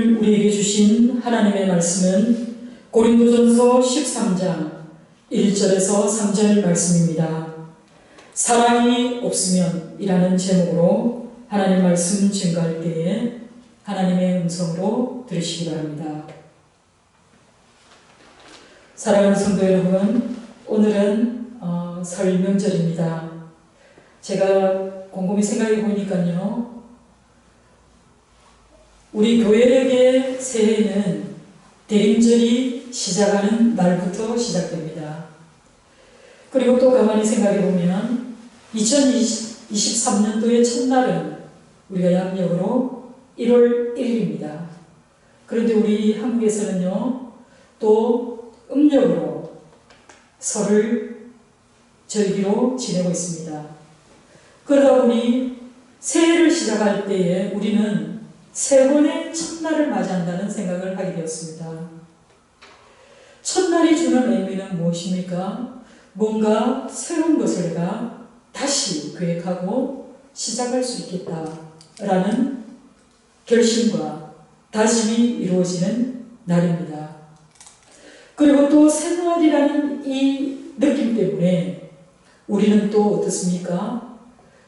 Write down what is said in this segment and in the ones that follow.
오늘 우리에게 주신 하나님의 말씀은 고린도전서 13장 1절에서 3절 말씀입니다. 사랑이 없으면 이라는 제목으로 하나님 말씀 증거할 때에 하나님의 음성으로 들으시기 바랍니다. 사랑하는 성도 여러분, 오늘은 설 명절입니다. 제가 곰곰이 생각해 보니까요, 우리 교회력의 새해는 대림절이 시작하는 날부터 시작됩니다. 그리고 또 가만히 생각해 보면 2023년도의 첫날은 우리가 양력으로 1월 1일입니다. 그런데 우리 한국에서는요, 또 음력으로 설을 절기로 지내고 있습니다. 그러다 보니 새해를 시작할 때에 우리는 세 번의 첫날을 맞이한다는 생각을 하게 되었습니다. 첫날이 주는 의미는 무엇입니까? 뭔가 새로운 것을 내가 다시 계획하고 시작할 수 있겠다라는 결심과 다짐이 이루어지는 날입니다. 그리고 또 새날이라는 이 느낌 때문에 우리는 또 어떻습니까?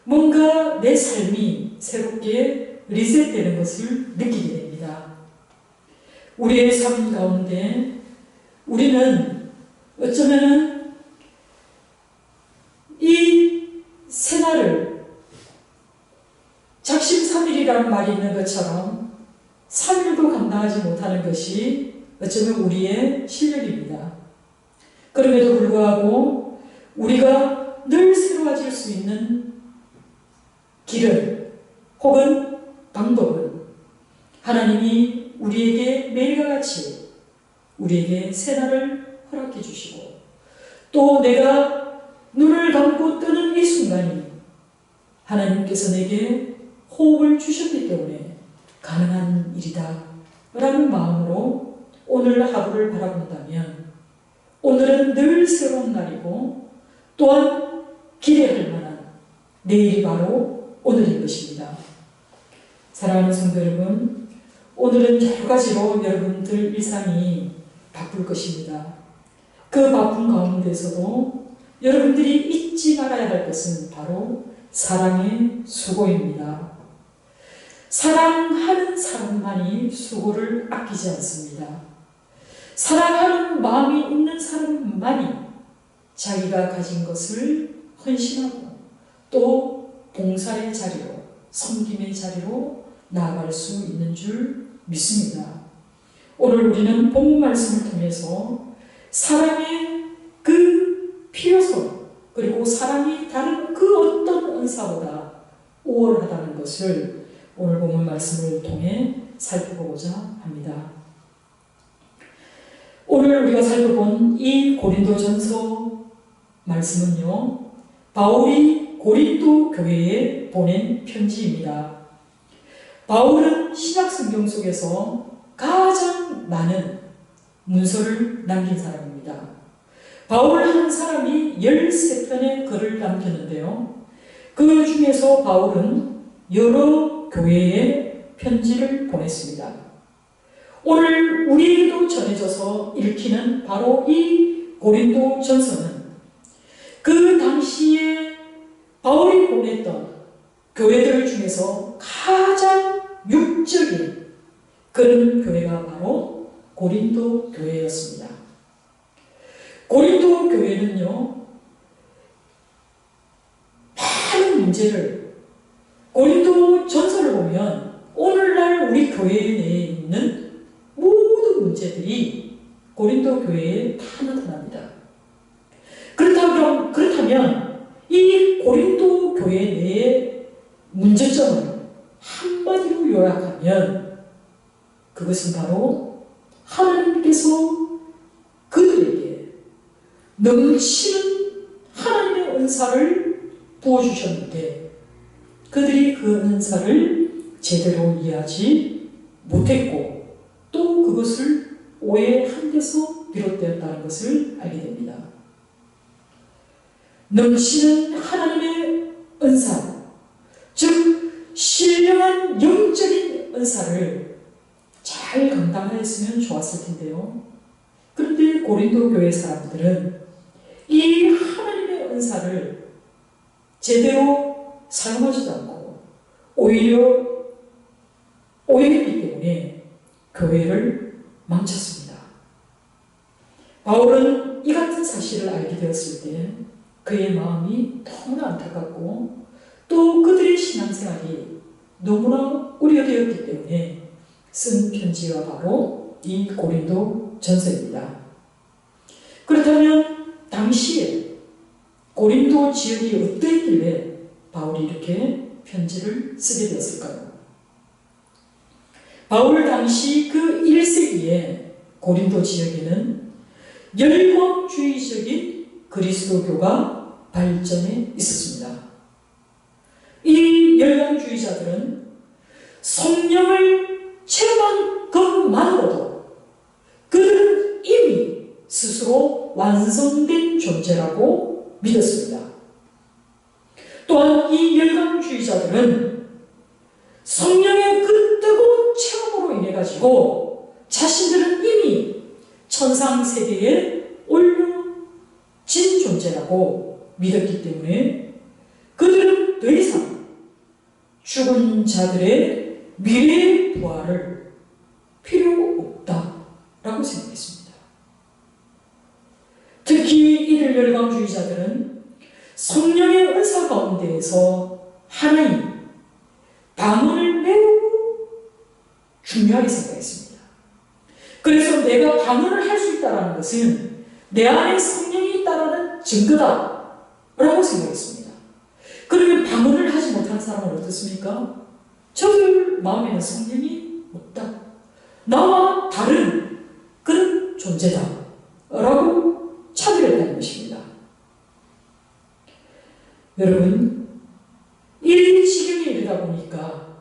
뭔가 내 삶이 새롭게 리셋되는 것을 느끼게 됩니다. 우리의 삶 가운데 우리는 어쩌면은 이 새날을 작심삼일이라는 말이 있는 것처럼 3일도 감당하지 못하는 것이 어쩌면 우리의 실력입니다. 그럼에도 불구하고 우리가 늘 새로워질 수 있는 길은 혹은 방법은 하나님이 우리에게 매일과 같이 우리에게 새날을 허락해 주시고 또 내가 눈을 감고 뜨는 이 순간이 하나님께서 내게 호흡을 주셨기 때문에 가능한 일이다 라는 마음으로 오늘 하루를 바라본다면 오늘은 늘 새로운 날이고 또한 기대할 만한 내일이 바로 오늘인 것입니다. 사랑하는 성도 여러분, 오늘은 여러 가지로 여러분들 일상이 바쁠 것입니다. 그 바쁜 가운데서도 여러분들이 잊지 말아야 할 것은 바로 사랑의 수고입니다. 사랑하는 사람만이 수고를 아끼지 않습니다. 사랑하는 마음이 있는 사람만이 자기가 가진 것을 헌신하고 또 봉사의 자리로, 섬김의 자리로 나아갈 수 있는 줄 믿습니다. 오늘 우리는 본문 말씀을 통해서 사랑의 그 필요성 그리고 사랑이 다른 그 어떤 은사보다 우월하다는 것을 오늘 본문 말씀을 통해 살펴보고자 합니다. 오늘 우리가 살펴본 이 고린도전서 말씀은요, 바울이 고린도 교회에 보낸 편지입니다. 바울은 신약성경 속에서 가장 많은 문서를 남긴 사람입니다. 바울 한 사람이 13편의 글을 남겼는데요. 그 중에서 바울은 여러 교회에 편지를 보냈습니다. 오늘 우리에게도 전해져서 읽히는 바로 이 고린도전서는 그 당시에 바울이 보냈던 교회들 중에서 가장 육적인 그런 교회가 바로 고린도 교회였습니다. 고린도 교회는요, 많은 문제를, 고린도 전서를 보면 오늘날 우리 교회 내에 있는 모든 문제들이 고린도 교회에 다 나타납니다. 그렇다면 이 고린도 교회 내의 문제점을 한마디로 요약하면 그것은 바로 하나님께서 그들에게 넘치는 하나님의 은사를 부어주셨는데 그들이 그 은사를 제대로 이해하지 못했고 또 그것을 오해한 데서 비롯되었다는 것을 알게 됩니다. 넘치는 하나님의 은사, 즉 신령한 영적인 은사를 잘 잘 감당하였으면 좋았을 텐데요. 그런데 고린도 교회 사람들은 이 하나님의 은사를 제대로 사용하지도 않고 오히려 오해했기 때문에 교회를 망쳤습니다. 바울은 이 같은 사실을 알게 되었을 때 그의 마음이 너무나 안타깝고 또 그들의 신앙생활이 너무나 우려되었기 때문에 쓴 편지가 바로 이 고린도 전서입니다. 그렇다면 당시에 고린도 지역이 어떠했길래 바울이 이렇게 편지를 쓰게 되었을까요? 바울 당시 그 1세기에 고린도 지역에는 열광주의적인 그리스도교가 발전해 있었습니다. 이 열광주의자들은 성령을 체험한 것만으로도 그들은 이미 스스로 완성된 존재라고 믿었습니다. 또한 이 열광주의자들은 성령의 그 뜨거운 체험으로 인해 가지고 자신들은 이미 천상세계에 올려진 존재라고 믿었기 때문에 그들은 더 이상 죽은 자들의 미래의 부활을 필요 없다라고 생각했습니다. 특히 이들 열광주의자들은 성령의 은사 가운데에서 하나님, 방언을 매우 중요하게 생각했습니다. 그래서 내가 방언을 할 수 있다는 것은 내 안에 성령이 있다는 증거다라고 생각했습니다. 그러면 방언을 하지 못한 사람은 어떻습니까? 저들 마음에는 성령이 없다. 나와 다른 그런 존재다라고 차별했다는 것입니다. 여러분, 이 지경에 이르다 보니까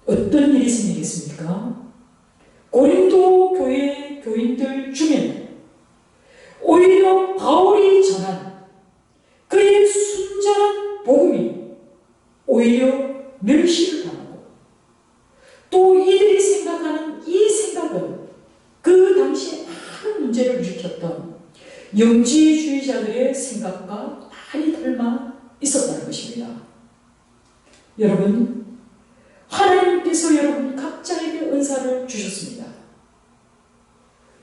어떤 일이 생기겠습니까? 고린도 교회 교인들 중에는 오히려 바울이 전한 그의 순전한 복음이 오히려 멸시를 당하고 또 이들이 생각하는 이 생각은 그 당시에 많은 문제를 일으켰던 영지주의자들의 생각과 많이 닮아 있었다는 것입니다. 여러분, 하나님께서 여러분 각자에게 은사를 주셨습니다.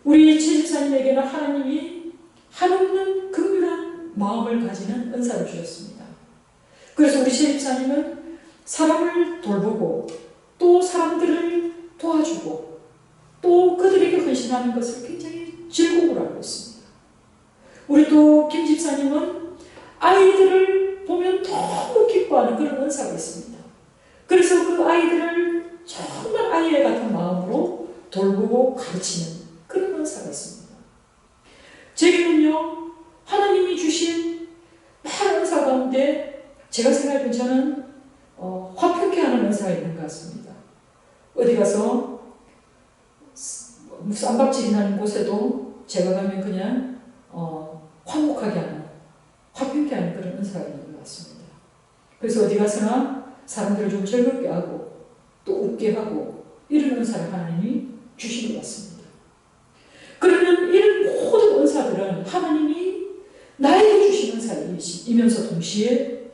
우리 최 집사님에게는 하나님이 한없는 긍휼한 마음을 가지는 은사를 주셨습니다. 그래서 우리 최 집사님은 사람을 돌보고 또 사람들을 도와주고 또 그들에게 헌신하는 것을 굉장히 즐거움으로 알고 있습니다. 우리 또 김 집사님은 아이들을 보면 너무 기뻐하는 그런 은사가 있습니다. 그래서 그 아이들을 정말 아이의 같은 마음으로 돌보고 가르치는 그런 은사가 있습니다. 제게는요, 하나님이 주신 많은 은사 가운데 제가 생각할 때 저는 화평케 하는 은사가 있는 것 같습니다. 어디 가서 쌈밥질이 나는 곳에도 제가 가면 그냥 화목하게 하는, 화평케 하는 그런 은사가 있는 것 같습니다. 그래서 어디 가서나 사람들을 좀 즐겁게 하고 또 웃게 하고 이런 은사를 하나님이 주신 것 같습니다. 그러면 이런 모든 은사들은 하나님이 나에게 주신 은사이면서 동시에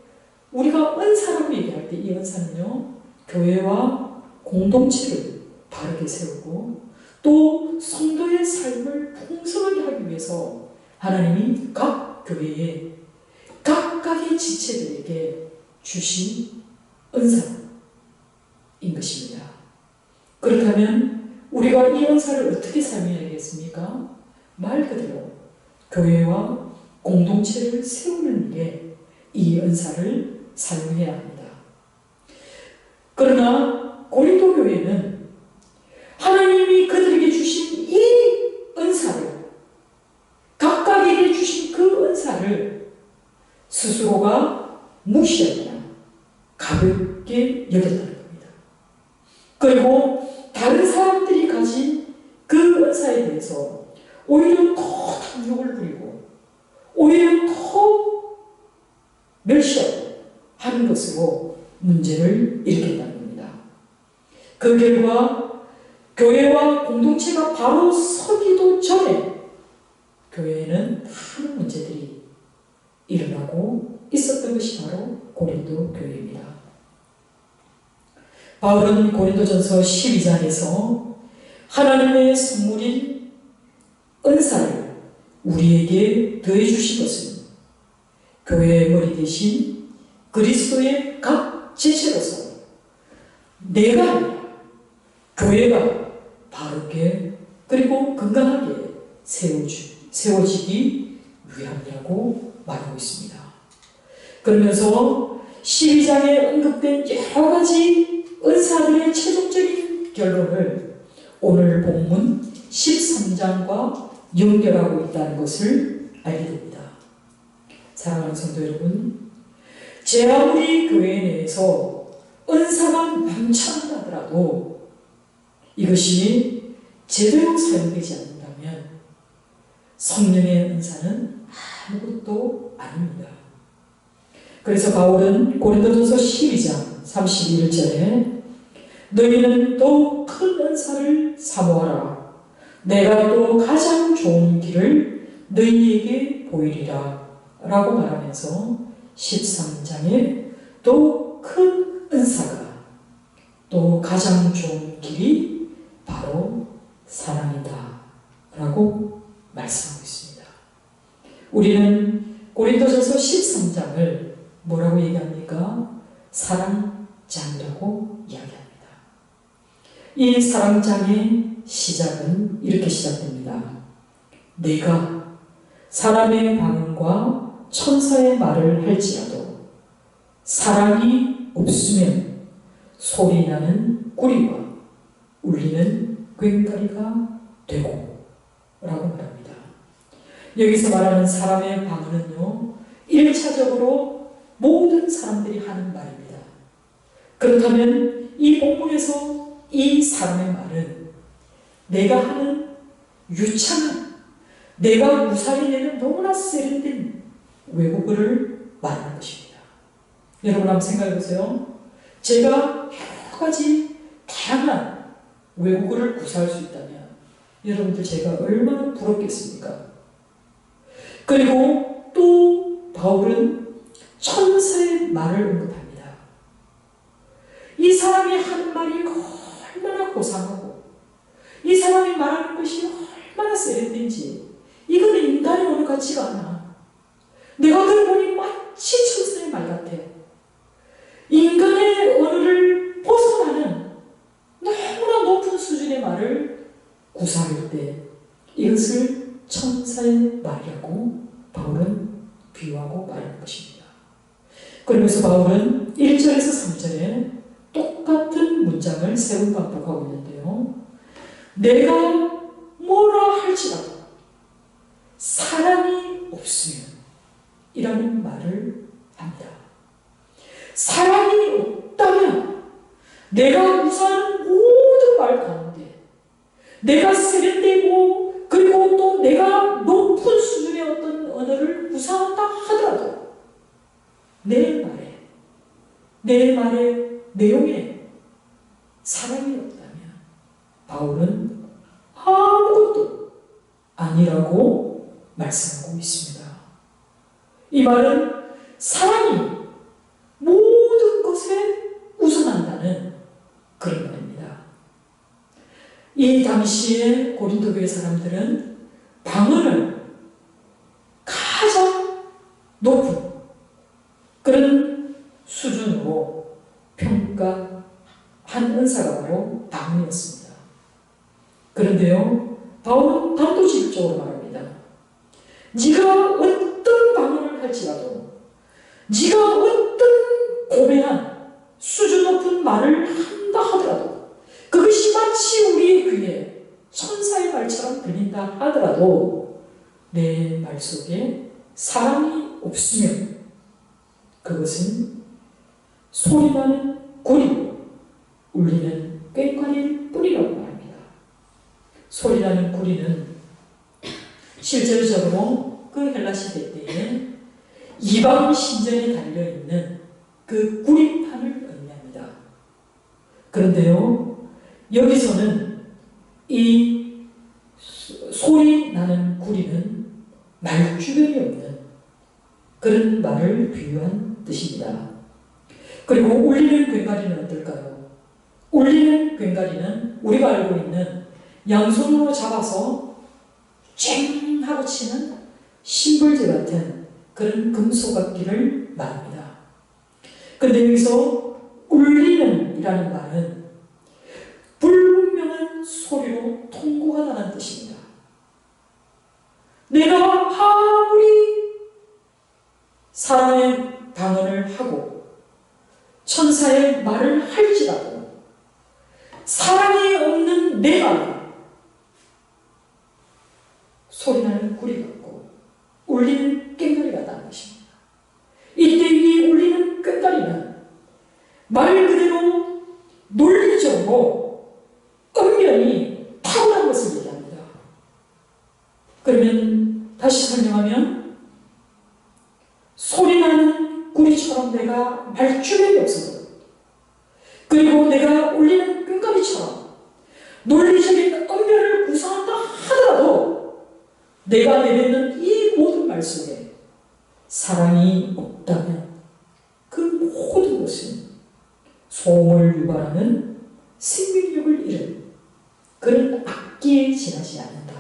우리가 은사라고 얘기할 때 이 은사는요, 교회와 공동체를 바르게 세우고 또 성도의 삶을 풍성하게 하기 위해서 하나님이 각 교회에 각각의 지체들에게 주신 은사인 것입니다. 그렇다면 우리가 이 은사를 어떻게 사용해야겠습니까? 말 그대로 교회와 공동체를 세우는 일에 이 은사를 사용해야 합니다. 그러나 고린도 교회는 하나님이 그들에게 주신 이 은사를, 각각에게 주신 그 은사를 스스로가 무시하거나 가볍게 여겼다는 겁니다. 그리고 다른 사람들이 가진 그 은사에 대해서 오히려 더 탐욕을 부리고 오히려 더 멸시하고 하는 것으로 문제를 일으킨다는 겁니다. 그 결과 교회와 공동체가 바로 서기도 전에 교회에는 많은 문제들이 일어나고 있었던 것이 바로 고린도 교회입니다. 바울은 고린도전서 12장에서 하나님의 선물인 은사를 우리에게 더해 주신 것은 교회의 머리 대신 그리스도의 각 지체로서 내가 아니라 교회가 바르게 그리고 건강하게 세워지기 위함이라고 말하고 있습니다. 그러면서 12장에 언급된 여러 가지 은사들의 최종적인 결론을 오늘 본문 13장과 연결하고 있다는 것을 알게 됩니다. 사랑하는 성도 여러분, 제 아무리 교회 내에서 은사가 넘쳐난다 하더라도 이것이 제대로 사용되지 않는다면 성령의 은사는 아무것도 아닙니다. 그래서 바울은 고린도전서 12장 31절에 너희는 또 큰 은사를 사모하라. 내가 또 가장 좋은 길을 너희에게 보이리라 라고 말하면서 13장에 또 큰 은사가 또 가장 좋은 길이 바로 사랑이다 라고 말씀하고 있습니다. 우리는 고린도전서 13장을 뭐라고 얘기합니까? 사랑장이라고 이야기합니다. 이 사랑장의 시작은 이렇게 시작됩니다. 내가 사람의 방언과 천사의 말을 할지라도 사랑이 없으면 소리나는 구리와 울리는 꽹과리가 되고 라고 말합니다. 여기서 말하는 사람의 방언은요, 1차적으로 모든 사람들이 하는 말입니다. 그렇다면 이 본문에서 이 사람의 말은 내가 하는 유창한, 내가 무사히 내는 너무나 세련된 외국어를 말하는 것입니다. 여러분 한번 생각해 보세요. 제가 여러 가지 다양한 외국어를 구사할 수 있다면 여러분들 제가 얼마나 부럽겠습니까? 그리고 또 바울은 천사의 말을 언급합니다. 이 사람이 하는 말이 얼마나 고상하고 이 사람이 말하는 것이 얼마나 세련된지 이거는 인간의 언어 같지가 않아. 내가 들어보니 마치 천사의 말 같아. 인간의 언어를 벗어나는 너무나 높은 수준의 말을 구사할 때 이것을 천사의 말이라고 바울은 비유하고 말하는 것입니다. 그러면서 바울은 1절에서 3절에 똑같은 문장을 세 번 반복하고 있는데요. 내가 뭐라 할지라도 사랑이 없으면 이라는 말을 합니다. 사랑이 없다면 내가 구사하는 모든 말 가운데 내가 세련되고 그리고 또 내가 높은 수준의 어떤 언어를 구사한다 하더라도 내 말의 내용에 사랑이 없다면 바울은 아무것도 아니라고 말씀하고 있습니다. 이 말은 사랑이 모든 것에 우선한다는 그런 말입니다. 이 당시에 고린도 교회 사람들은 방언을 가장 높은 그런 수준으로 평가한 은사가 바로 방언이었습니다. 그런데요, 바울은 단도직입적으로 말합니다. 네가 어떤 방언을 할지라도 네가 어떤 고매한 수준 높은 말을 한다 하더라도 그것이 마치 우리의 귀에 천사의 말처럼 들린다 하더라도 내 말 속에 사랑이 없으면 그것은 소리나는 구리고 울리는 꽹과리일 뿐이라고 말합니다. 소리나는 구리는 실제적으로 그 헬라 시대 때에 이방 신전에 달려있는 그 구리판을 의미합니다. 그런데요, 여기서는 소리 나는 구리는 말주변이 없는 그런 말을 비유한 뜻입니다. 그리고 울리는 꽹과리는 어떨까요? 울리는 꽹과리는 우리가 알고 있는 양손으로 잡아서 쨍 하고 치는 심벌재 같은 그런 금속악기를 말합니다. 그런데 여기서 울리는 이라는 말은 불분명한 소리로 통고가 나는 뜻입니다. 내가 아무리 사람의 방언을 하고 천사의 말을 할지라도 사랑이 없는 내가 소리나는 구리 같고 울리는 꽹과리 같다는 것입니다. 이때 이 울리는 꽹과리는 말 그대로 논리적으로 엄연히 타고난 것을 얘기합니다. 그러면 다시 설명하면 소리나는 구리처럼 내가 말주변이 없어도 그리고 내가 울리는 꽹과리처럼 논리적인 엄연을 구사한다 하더라도 내가 내뱉는 이 모든 말 속에 사랑이 없다면 그 모든 것은 소음을 유발하는 생명력을 잃은 그런 악기에 지나지 않는다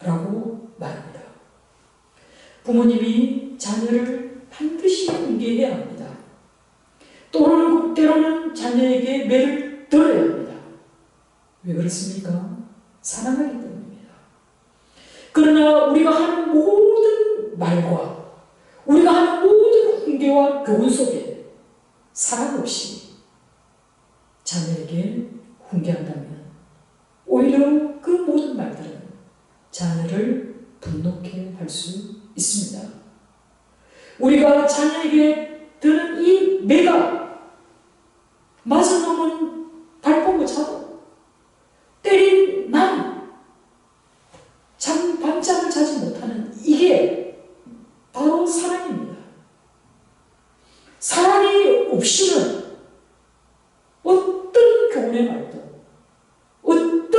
라고 말합니다. 부모님이 자녀를 반드시 훈계해야 합니다. 때로는 자녀에게 매를 들어야 합니다. 왜 그렇습니까? 사랑하기 때문입니다. 그러나 우리가 하는 모든 말과 우리가 하는 모든 훈계와 교훈 속에 사랑 없이 자녀에게 훈계한다면 오히려 그 모든 말들은 자녀를 분노케 할 수 있습니다. 우리가 자녀에게 드는 이 매가 맞은 놈은 발포고 자도 때린 난 밤잠을 자지 못하는 이게 바로 사랑입니다. 사랑이 없이는 어떤 교훈의 말도 어떤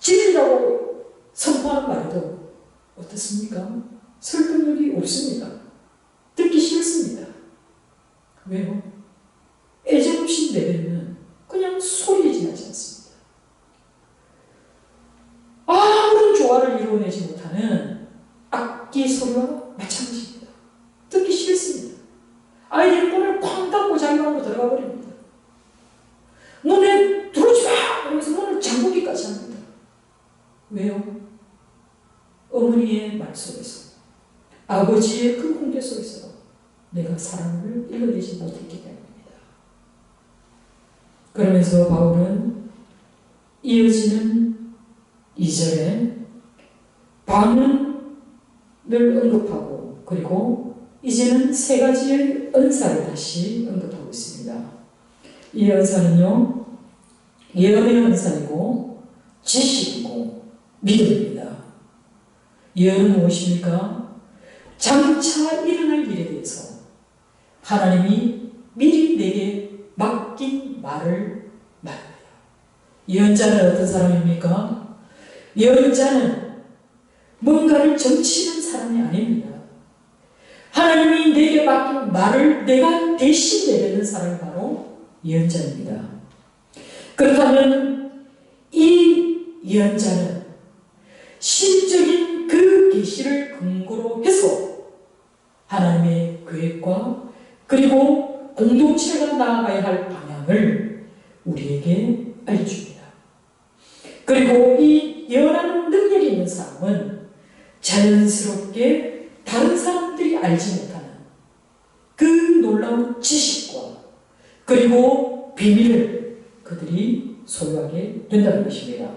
진리라고 선포하는 말도 어떻습니까? 설득력이 없습니다. 듣기 싫습니다. 왜요? 애정 없이 내뱉는 그냥 소리에 지나지 않습니다. 아무런 조화를 이루어내지 못하는 악기 소리와 마찬가지입니다. 듣기 싫습니다. 아이들이 문을 쾅 닫고 자기 방으로 들어가 버립니다. 문에 들어오지 마! 이러면서 문을 잠그기까지 합니다. 왜요? 어머니의 말 속에서 아버지의 그 훈계 속에서 내가 사랑을 읽어내지 못했기 때문입니다. 그러면서 바울은 이어지는 2절에 방언을 언급하고 그리고 이제는 세 가지의 은사를 다시 언급하고 있습니다. 이 은사는요, 예언의 은사이고 지식이고 믿음입니다. 예언은 무엇입니까? 장차 일어날 일에 대해서 하나님이 미리 내게 맡긴 말을 말합니다. 예언자는 어떤 사람입니까? 예언자는 뭔가를 점치는 사람이 아닙니다. 하나님이 내게 맡긴 말을 내가 대신 내뱉는 사람이 바로 예언자입니다. 그렇다면 이 예언자는 신적인 그 계시를 근거로 해서 하나님의 계획과 그리고 공동체가 나아가야 할 방향을 우리에게 알려줍니다. 그리고 이 예언하는 능력이 있는 사람은 자연스럽게 다른 사람들이 알지 못하는 그 놀라운 지식과 그리고 비밀을 그들이 소유하게 된다는 것입니다.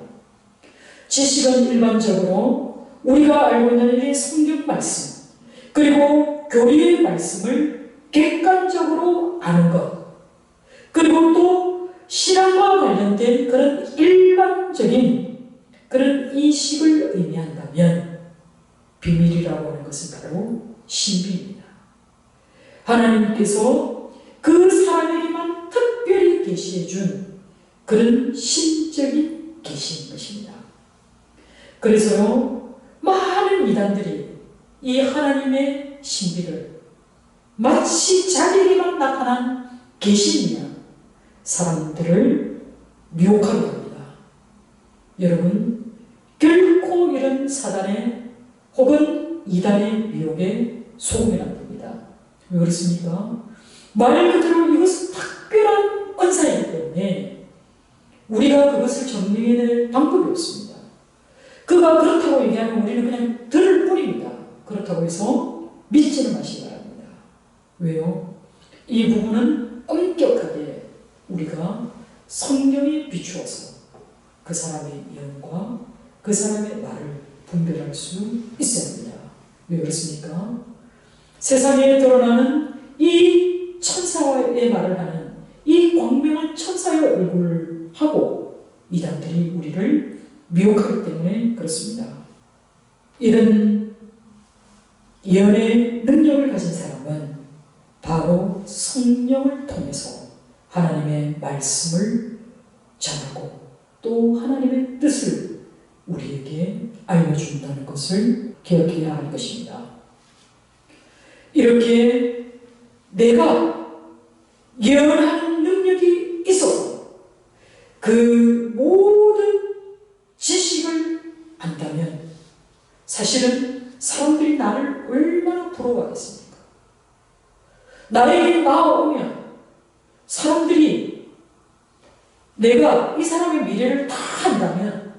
지식은 일반적으로 우리가 알고 있는 이 성경 말씀 그리고 교리의 말씀을 객관적으로 아는 것 그리고 또 신앙과 관련된 그런 일반적인 그런 인식을 의미한다면 비밀이라고 하는 것은 바로 신비입니다. 하나님께서 그 사람에게만 특별히 계시해 준 그런 신적인 계시인 것입니다. 그래서요, 많은 이단들이 이 하나님의 신비를 마치 자기에게만 나타난 계시이냐 사람들을 미혹하게 합니다. 여러분, 결코 이런 사단의 혹은 이단의 미혹에 속으면 안 됩니다. 왜 그렇습니까? 말 그대로 이것은 특별한 은사이기 때문에 우리가 그것을 정리해낼 방법이 없습니다. 그가 그렇다고 얘기하면 우리는 그냥 들을 뿐입니다. 그렇다고 해서 믿지는 마시기 바랍니다. 왜요? 이 부분은 엄격하게 우리가 성경에 비추어서 그 사람의 예언과 그 사람의 말을 분별할 수 있어야 합니다. 왜 그렇습니까? 세상에 드러나는 이 천사의 말을 하는 이 광명한 천사의 얼굴을 하고 이단들이 우리를 미혹하기 때문에 그렇습니다. 이런 예언의 능력을 가진 사람은 바로 성령을 통해서 하나님의 말씀을 전하고 또 하나님의 뜻을 우리에게 알려준다는 것을 기억해야 할 것입니다. 이렇게 내가 예언하는 능력이 있어서 그 모든 지식을 안다면 사실은 사람들이 나를 얼마나 부러워하겠습니까? 나에게 나오면 사람들이 내가 이 사람의 미래를 다 안다면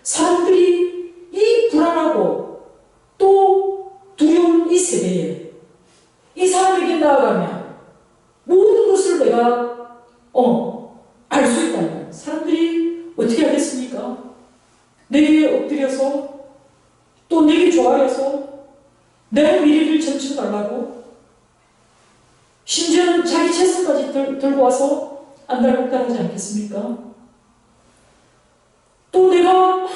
사람들이 이 불안하고 또 두려운 이 세대에 이 사람에게 나아가면 모든 것을 내가 알 수 있다면 사람들이 어떻게 하겠습니까? 내게 엎드려서 또 내게 좋아해서 내 미래를 점쳐달라고 심지어는 자기 재산까지 들고 와서 안달복달하지 않겠습니까? 또 내가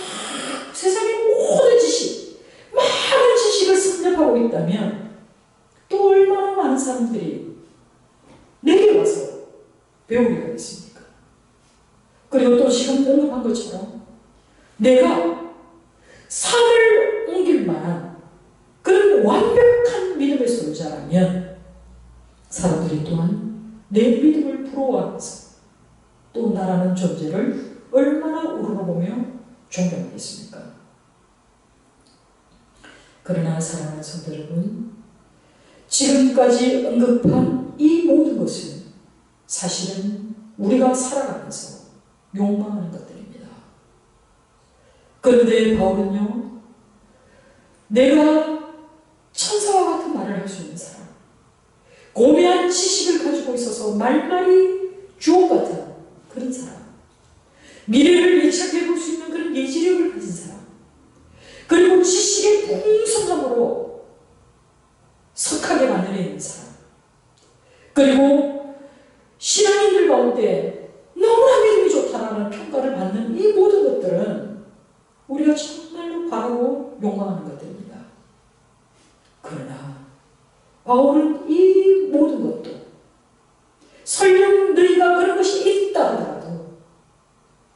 세상의 모든 지식, 많은 지식을 섭렵하고 있다면 또 얼마나 많은 사람들이 내게 와서 배우게 하겠습니까? 그리고 또 지금 언급한 것처럼 내가 산을 옮길 만한 그런 완벽한 믿음의 소유자라면 사람들이 또한 내 믿음을 부러워하면서 또 나라는 존재를 얼마나 우러러보며 존경하겠습니까? 그러나 사랑하는 성도 여러분, 지금까지 언급한 이 모든 것은 사실은 우리가 살아가면서 욕망하는 것들입니다. 그런데 바울은요, 내가 천사와 같은 말을 할 수 있는 사람, 고매한 지식을 가지고 있어서 말말이 주옥 같은 그런 사람, 미래를 예측해 볼 수 있는 그런 예지력을 가진 사람, 그리고 지식의 풍성함으로 석하게 만들어내는 사람, 그리고 신앙인들 가운데 너무나 믿음이 좋다라는 평가를 받는 이 모든 것들은 우리가 정말로 바라고 욕망하는 것들입니다. 그러나 바울은 이 모든 것도 설령 너희가 그런 것이 있다 하더라도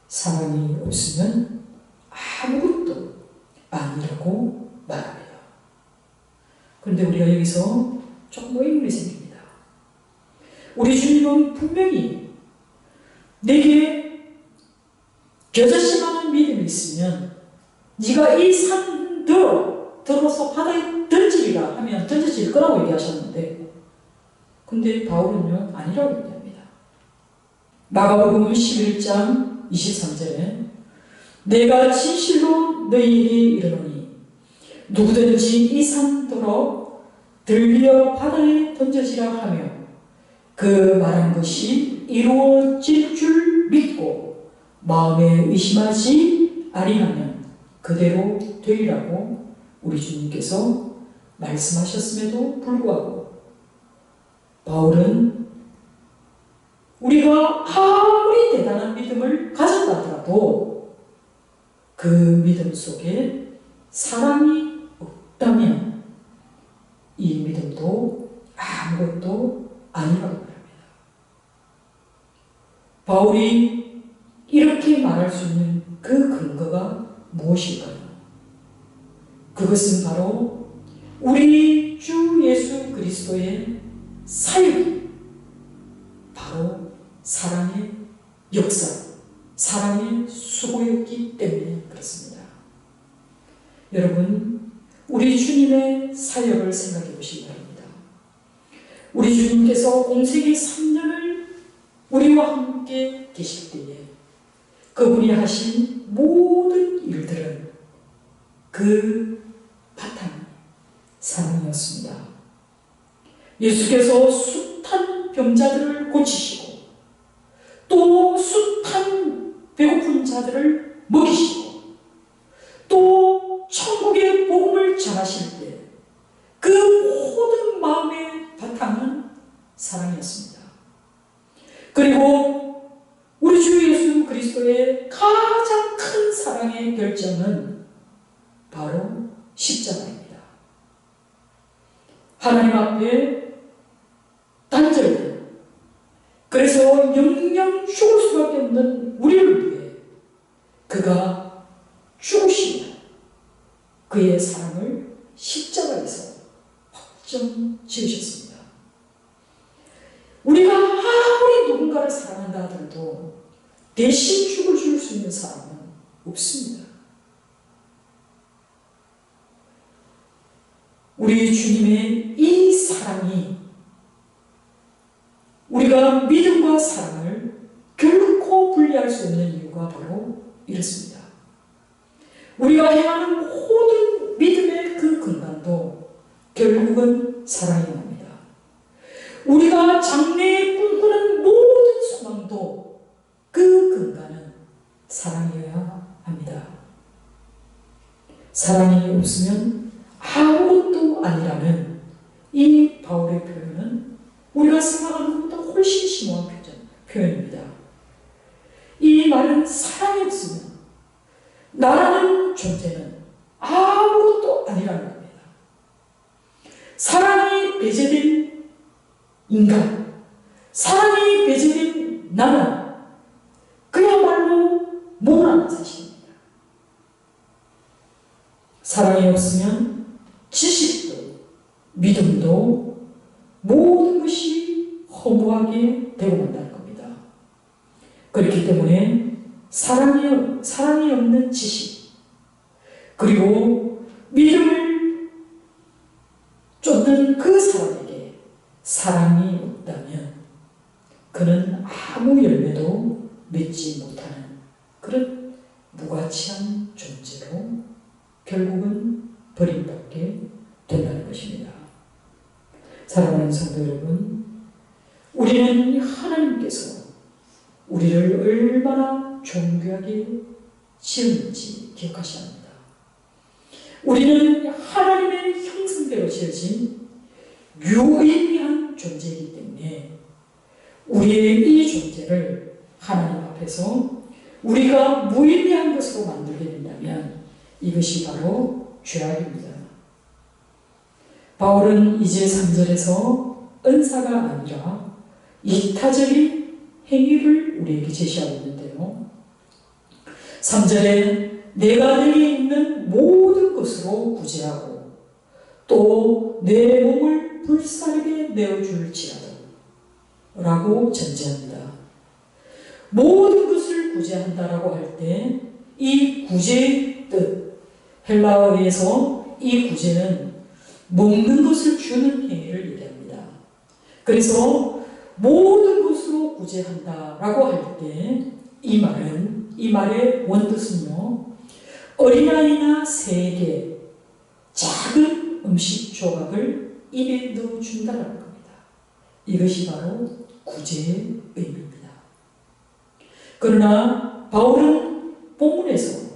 사랑이 없으면 아무것도 아니라고 말합니다. 그런데 우리가 여기서 조금 의문이 생깁니다. 우리 주님은 분명히 내게 겨자씨만한 믿음이 있으면 네가 이 산 들어서 바다에 던지리라 하면 던져질 거라고 얘기하셨는데, 근데 바울은요 아니라고 얘기합니다. 마가복음 11장 23절에 내가 진실로 너희에게 이르노니 누구든지 이 산더러 들려 바다에 던져지라 하며 그 말한 것이 이루어질 줄 믿고 마음에 의심하지 아니하면 그대로 되리라고 우리 주님께서 말씀하셨음에도 불구하고 바울은 우리가 아무리 대단한 믿음을 가졌다 하더라도 그 믿음 속에 사랑이 없다면 이 믿음도 아무것도 아니라고 말합니다. 바울이 이렇게 말할 수 있는 그 근거가 무엇일까요? 그것은 바로 우리 주 예수 그리스도의 사역이 바로 사랑의 역사, 사랑의 수고였기 때문에 그렇습니다. 여러분, 우리 주님의 사역을 생각해 보시기 바랍니다. 우리 주님께서 공생의 3년을 우리와 함께 계실 때에 그분이 하신 모든 일들은 그 바탕이 사랑이었습니다. 예수께서 숱한 병자들을 고치시고 또 숱한 배고픈 자들을 먹이시고 또 천국의 복음을 전하실 때 그 모든 마음의 바탕은 사랑이었습니다. 그리고 우리 주 예수 그리스도의 가장 큰 사랑의 결정은 바로 십자가입니다. 하나님 앞에 단절된, 그래서 영영 죽을 수밖에 없는 우리를 위해 그가 죽으시며 그의 사랑을 십자가에서 확정 지으셨습니다. 우리가 아무리 누군가를 사랑한다 하더라도 대신 죽을 줄 수 있는 사람은 없습니다. 우리 주님의 이 사랑이 우리가 믿음과 사랑을 결코 분리할 수 없는 이유가 바로 이렇습니다. 우리가 행하는 모든 믿음의 그 근간도 결국은 사랑이 납니다. 우리가 장래에 꿈꾸는 모든 소망도 그 근간은 사랑이어야 합니다. 사랑이 없으면 아무것도 아니라는 이 바울의 표현은 우리가 생각하는 것보다 훨씬 심오한 표현입니다. 이 말은 사랑이 없으면 나라는 존재는 아무것도 아니라는 겁니다. 사랑이 배제된 인간, 사랑이 배제된 나는 그야말로 모호한 사실입니다. 사랑이 없으면 지식도 믿음도 모든 것이 허무하게 되고 만다는 겁니다. 그렇기 때문에 사랑이 없는 지식, 그리고 믿음을 쫓는 그 사람에게 사랑이 없다면 그는 아무 열매도 맺지 못하는 그런 무가치한 존재로 결국은 버림받게 된다는 것입니다. 사랑하는 성도 여러분, 우리는 하나님께서 우리를 얼마나 존귀하게 지었는지 기억하셔야 합니다. 우리는 하나님의 형상대로 지어진 유의미한 존재이기 때문에 우리의 이 존재를 하나님 앞에서 우리가 무의미한 것으로 만들게 된다면 이것이 바로 죄악입니다. 바울은 이제 3절에서 은사가 아니라 이타적인 행위를 우리에게 제시하고 있는데요. 3절에 내가 내게 있는 모든 것으로 구제하고 또 내 몸을 불사르게 내어줄지라도 라고 전제합니다. 모든 것을 구제한다라고 할 때 이 구제의 뜻, 헬라어에서 이 구제는 먹는 것을 주는 행위를 얘기합니다. 그래서 모든 것으로 구제한다라고 할 때 이 말의 원뜻은요, 어린아이나 새에게 작은 음식 조각을 입에 넣어준다라는 겁니다. 이것이 바로 구제의 의미입니다. 그러나 바울은 본문에서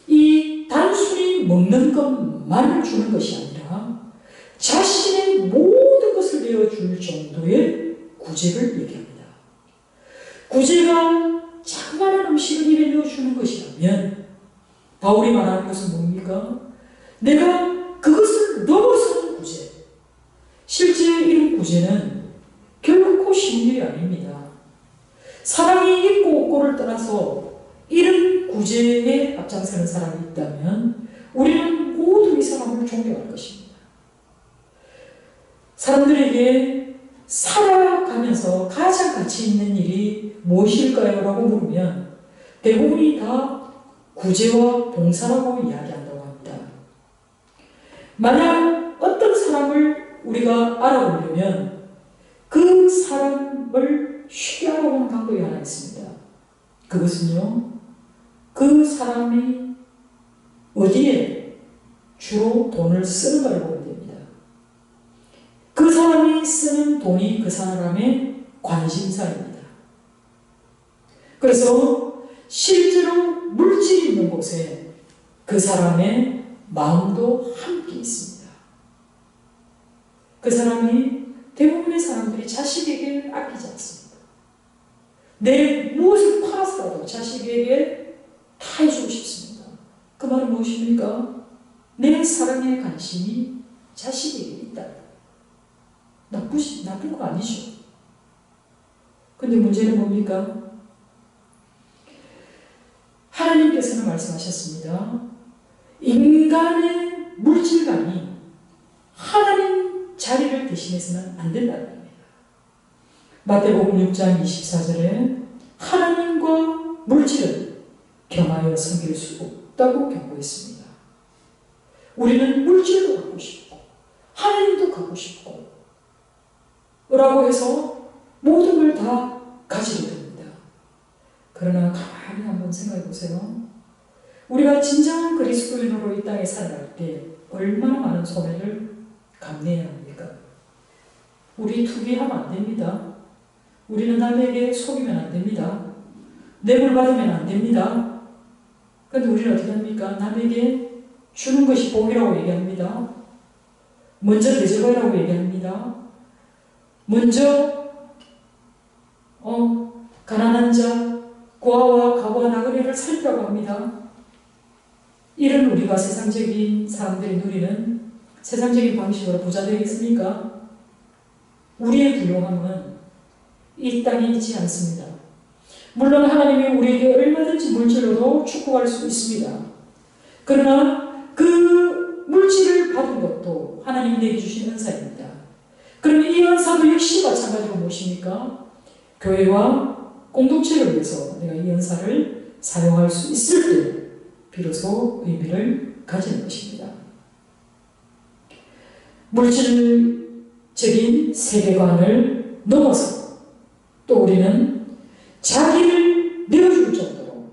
이 단순히 먹는 것만을 주는 것이 아니라 자신의 모든 것을 내어줄 정도의 구제를 얘기합니다. 구제가 작은 음식을 입에 넣어주는 것이라면 바울이 말하는 것은 뭡니까? 내가 그것을 넘어서는 구제. 실제 이런 구제는 결코 쉬운 일이 아닙니다. 사랑이 있고 없고를 떠나서 이런 구제에 앞장서는 사람이 있다면 우리는 모두 이 사람을 존경할 것입니다. 사람들에게 살아가면서 가장 가치 있는 일이 무엇일까요? 라고 물으면 대부분이 다 구제와 봉사라고 이야기한다고 합니다. 만약 어떤 사람을 우리가 알아보려면 그 사람을 쉽게 알아보는 방법이 하나 있습니다. 그것은요, 그 사람이 어디에 주로 돈을 쓰는가를 보면 됩니다. 그 사람이 쓰는 돈이 그 사람의 관심사입니다. 그래서 실제로 물질이 있는 곳에 그 사람의 마음도 함께 있습니다. 그 사람이 대부분의 사람들이 자식에게 아끼지 않습니다. 내 무엇을 팔아서라도 자식에게 다 해주고 싶습니다. 그 말은 무엇입니까? 내 사랑의 관심이 자식에게 있다. 나쁜 거 아니죠. 근데 문제는 뭡니까? 하나님께서는 말씀하셨습니다. 인간의 물질관이 하나님 자리를 대신해서는 안 된다는 겁니다. 마태복음 6장 24절에 하나님과 물질은 겸하여 섬길 수 없다고 경고했습니다. 우리는 물질도 갖고 싶고 하나님도 갖고 싶고 라고 해서 모든 걸 다 가지게 됩니다. 그러나 가만히 한번 생각해 보세요. 우리가 진정한 그리스도인으로 이 땅에 살아갈 때 얼마나 많은 손해를 감내해야 합니까? 우리 투기하면 안 됩니다. 우리는 남에게 속이면 안 됩니다. 뇌물 받으면 안 됩니다. 그런데 우리는 어떻게 합니까? 남에게 주는 것이 복이라고 얘기합니다. 먼저 대접하라고 얘기합니다. 먼저 가난한 자, 고아와 가부와 나그네를 살피라고 합니다. 이런 우리가 세상적인 사람들이 누리는 세상적인 방식으로 부자 되겠습니까? 우리의 부요함은 이 땅에 있지 않습니다. 물론 하나님이 우리에게 얼마든지 물질로도 축복할 수 있습니다. 그러나 그 물질을 받은 것도 하나님이 내게 주신 은사입니다. 그러면 이 은사도 역시 마찬가지로 무엇입니까? 교회와 공동체를 위해서 내가 이 은사를 사용할 수 있을 때 비로소 의미를 가지는 것입니다. 물질적인 세계관을 넘어서 또 우리는 자기를 내어줄 정도로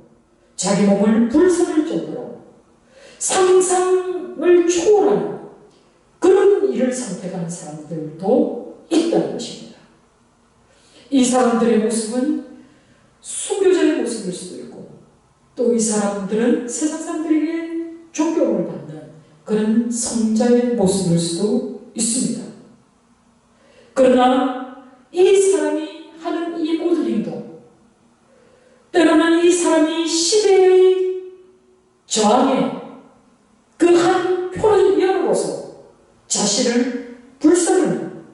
자기 몸을 불사를 정도로 상상을 초월하는 그런 일을 선택하는 사람들도 있다는 것입니다. 이 사람들의 모습은 순교자의 모습일 수도 있고 또 이 사람들은 세상 사람들에게 존경을 받는 그런 성자의 모습일 수도 있습니다. 그러나 이 사람이 하는 이 모든 행동, 때로는 이 사람이 시대의 저항에 그 한 표현으로서 자신을 불사르는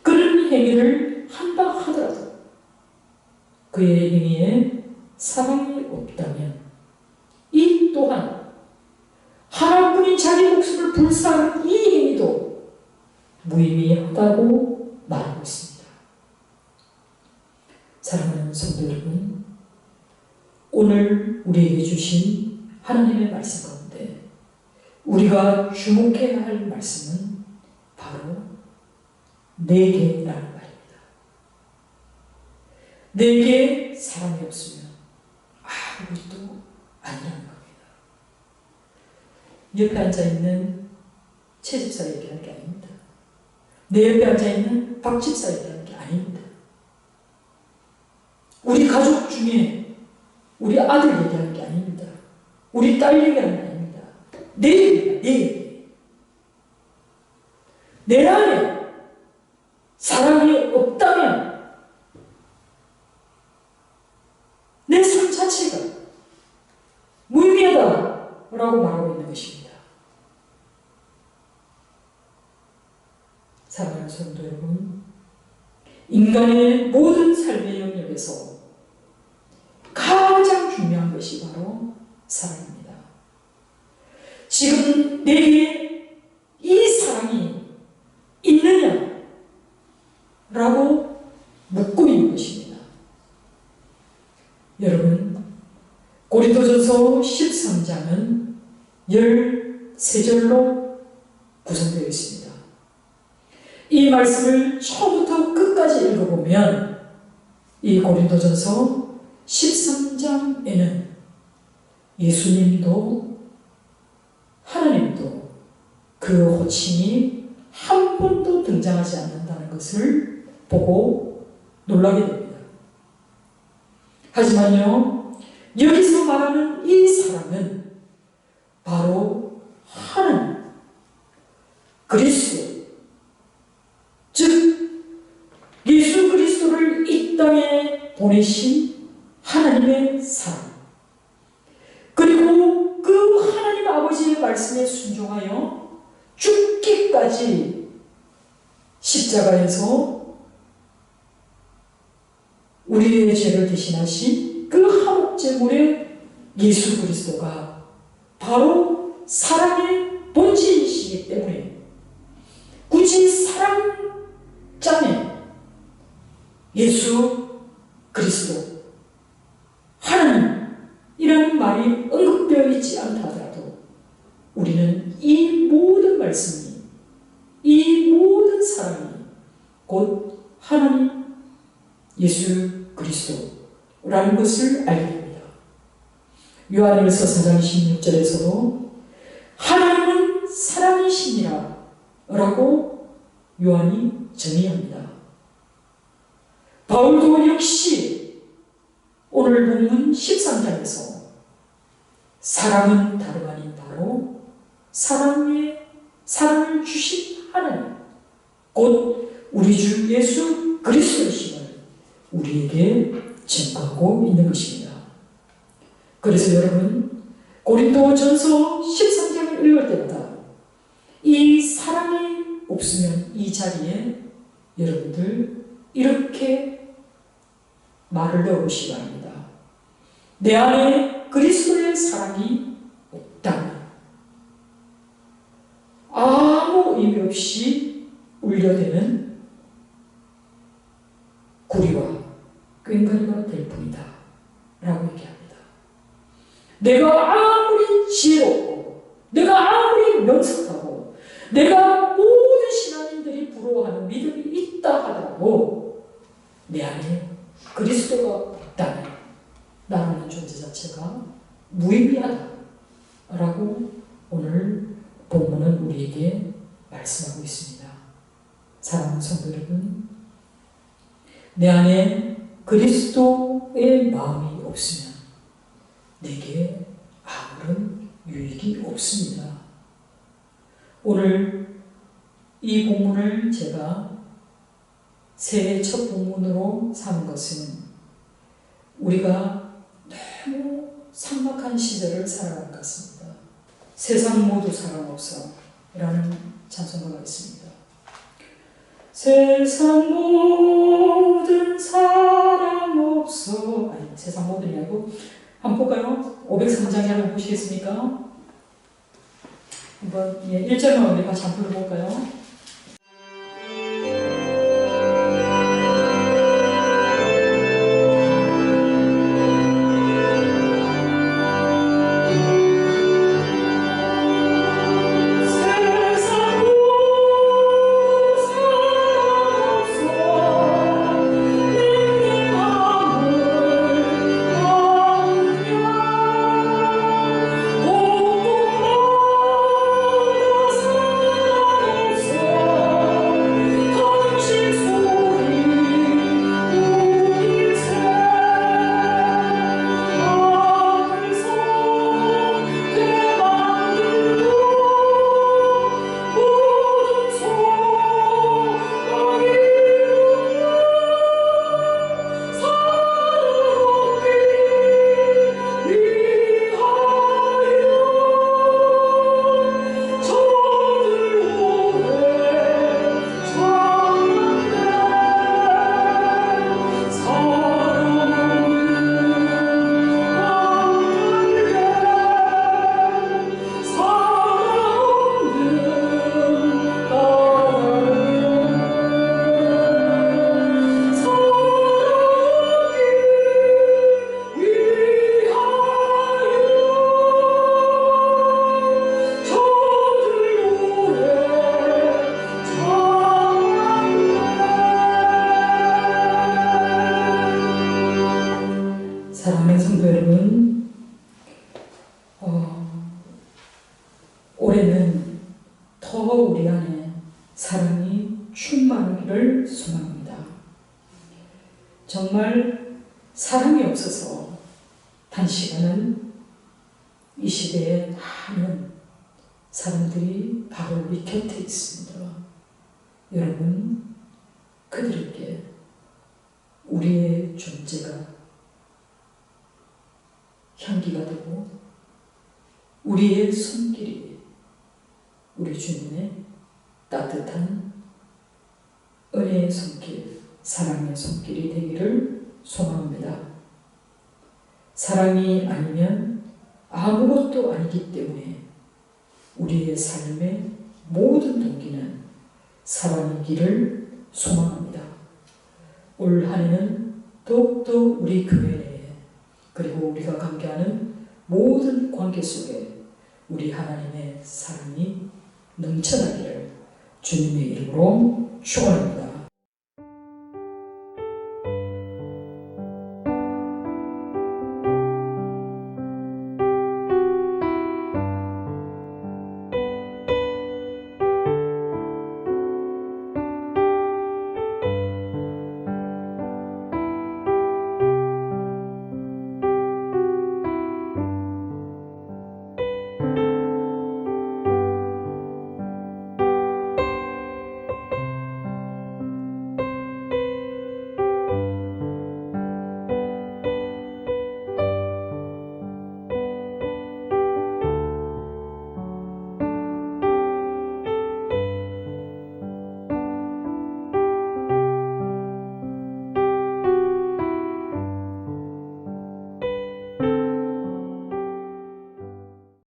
그런 행위를 한다 하더라도 그의 행위에 사랑이 없다면 이 또한 하나뿐인 자기 목숨을 불사하는 이 행위도 무의미하다고 말하고 있습니다. 사랑하는 성도 여러분, 오늘 우리에게 주신 하나님의 말씀 가운데 우리가 주목해야 할 말씀은 바로 내게라는 말입니다. 내게 사랑이 없으면 아무것도 아니라는 겁니다. 옆에 앉아있는 최 집사 얘기하는 게 아닙니다. 내 옆에 앉아있는 박 집사 얘기하는 게 아닙니다. 우리 가족 중에 우리 아들 얘기하는 게 아닙니다. 우리 딸 얘기하는 게 아닙니다. 내 얘기입니다. 내 얘기. 내 안에 사랑이 없다면 내 삶 자체가 무의미하다라고 말하고 있는 것입니다. 사랑하는 성도 여러분, 인간의 모든 삶의 영역에서 가장 중요한 것이 바로 사랑입니다. 지금 내게 고린도전서 13장은 13절로 구성되어 있습니다. 이 말씀을 처음부터 끝까지 읽어보면 이 고린도전서 13장에는 예수님도 하나님도 그 호칭이 한 번도 등장하지 않는다는 것을 보고 놀라게 됩니다. 하지만요, 여기서 말하는 이 사람은 바로 하나님, 그리스도, 즉 예수 그리스도를 이 땅에 보내신 하나님의 사람, 그리고 그 하나님 아버지의 말씀에 순종하여 죽기까지 십자가에서 우리의 죄를 대신하신 그 한옥제물의 예수 그리스도가 바로 사랑의 본질이시기 때문에 굳이 사랑자매 예수 그리스도 하나님이라는 말이 언급되어 있지 않다 하더라도 우리는 이 모든 말씀이, 이 모든 사랑이 곧 하나님 예수 그리스도라는 것을 알게 됩니다. 요한일서 4장 16절에서도 하나님은 사랑이시니라 라고 요한이 정의합니다. 바울도 역시 오늘 본문 13장에서 사랑은 다름 아닌 바로 사랑을 주신 하나님, 곧 우리 주 예수 그리스도이심을 우리에게 증거하고 있는 것입니다. 그래서 여러분, 고린도전서 13장을 읽을 때마다 이 사랑이 없으면 이 자리에 여러분들 이렇게 말을 넣어보시기 바랍니다. 내 안에 그리스도의 사랑이 없다면 아무 의미 없이 울려대는 구리와 꽹과리가 될 뿐이다 라고 얘기합니다. 내가 아무리 지혜롭고 내가 아무리 명석하고 내가 모든 신앙인들이 부러워하는 믿음이 있다 하더라도 내 안에 그리스도가 없다면 나라는 존재 자체가 무의미하다 라고 오늘 본문은 우리에게 말씀하고 있습니다. 사랑하는 성도 여러분, 내 안에 그리스도의 마음이 없으면 내게 아무런 유익이 없습니다. 오늘 이 본문을 제가 새해 첫 본문으로 삼은 것은 우리가 너무 삭막한 시절을 살아가는 것 같습니다. 세상 모두 사랑 없어 라는 찬송가가 있습니다. 세상 모든 사랑 없어, 아니 세상 모든이 아니고 한번 볼까요? 503장에 한번 보시겠습니까? 한번 1절만 우리 같이 한번 볼까요? 올해는 더 우리 안에 사랑이 충만하기를 소망합니다. 정말 사랑이 없어서 단시간은 이 시대에 많은 사람들이 바로 우리 곁에 있습니다. 여러분, 그들에게 우리의 존재가 향기가 되고 우리의 손길이 우리 주님의 따뜻한 은혜의 손길, 사랑의 손길이 되기를 소망합니다. 사랑이 아니면 아무것도 아니기 때문에 우리의 삶의 모든 동기는 사랑이기를 소망합니다. 올 한 해는 더욱더 우리 교회 내에 그리고 우리가 관계하는 모든 관계 속에 우리 하나님의 사랑이 넘쳐나기를 주님의 이름으로 축원합니다.